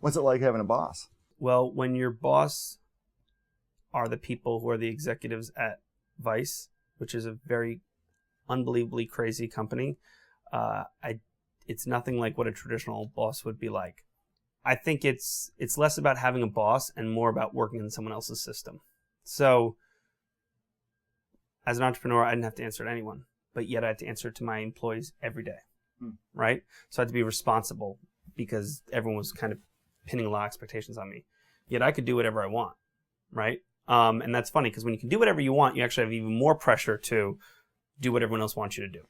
What's it like having a boss? Well, when your boss are the people who are the executives at Vice, which is a very unbelievably crazy company, it's nothing like what a traditional boss would be like. I think it's less about having a boss and more about working in someone else's system. So, as an entrepreneur, I didn't have to answer to anyone, but yet I had to answer to my employees every day, right? So I had to be responsible because everyone was kind of pinning a lot of expectations on me. Yet I could do whatever I want, right? And that's funny because when you can do whatever you want, you actually have even more pressure to do what everyone else wants you to do.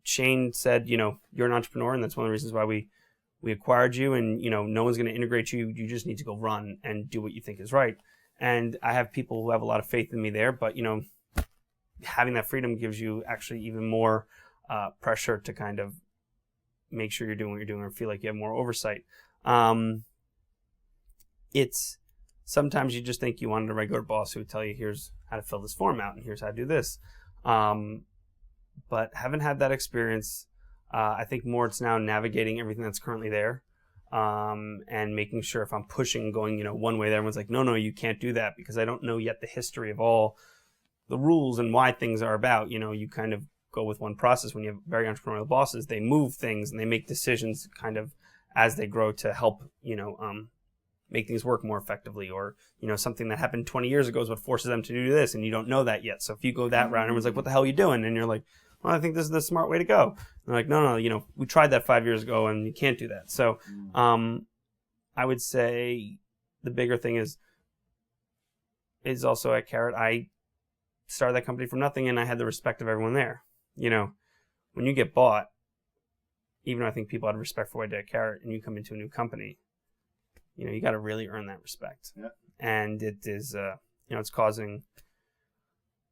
Shane said, you're an entrepreneur, and that's one of the reasons why we acquired you, and, no one's going to integrate you. You just need to go run and do what you think is right. And I have people who have a lot of faith in me there, but, having that freedom gives you actually even more pressure to kind of make sure you're doing what you're doing or feel like you have more oversight. It's sometimes you just think you wanted a regular boss who would tell you, here's how to fill this form out and here's how to do this. But haven't had that experience. I think more it's now navigating everything that's currently there, and making sure if I'm pushing going, one way, everyone's like, no, you can't do that, because I don't know yet the history of all the rules and why things are about. You kind of go with one process. When you have very entrepreneurial bosses, they move things and they make decisions kind of as they grow to help, make things work more effectively, or, something that happened 20 years ago is what forces them to do this, and you don't know that yet. So if you go that route, everyone's like, what the hell are you doing? And you're like, well, I think this is the smart way to go. And they're like, no, we tried that 5 years ago and you can't do that. So I would say the bigger thing is also at Carrot, I started that company from nothing, and I had the respect of everyone there. When you get bought, even though I think people had respect for what I did at Carrot, and you come into a new company, you got to really earn that respect. Yeah. And it is, it's causing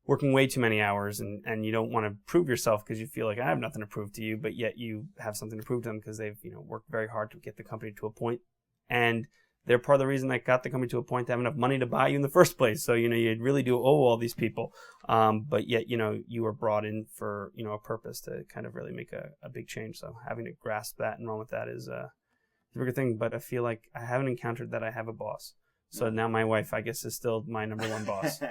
working way too many hours, and you don't want to prove yourself because you feel like I have nothing to prove to you, but yet you have something to prove to them because they've, worked very hard to get the company to a point, and they're part of the reason that got the company to a point to have enough money to buy you in the first place. So, you really do owe all these people, but yet, you were brought in for, a purpose to kind of really make a big change. So having to grasp that and run with that is a bigger thing, but I feel like I haven't encountered that I have a boss. So now my wife, I guess, is still my number one boss.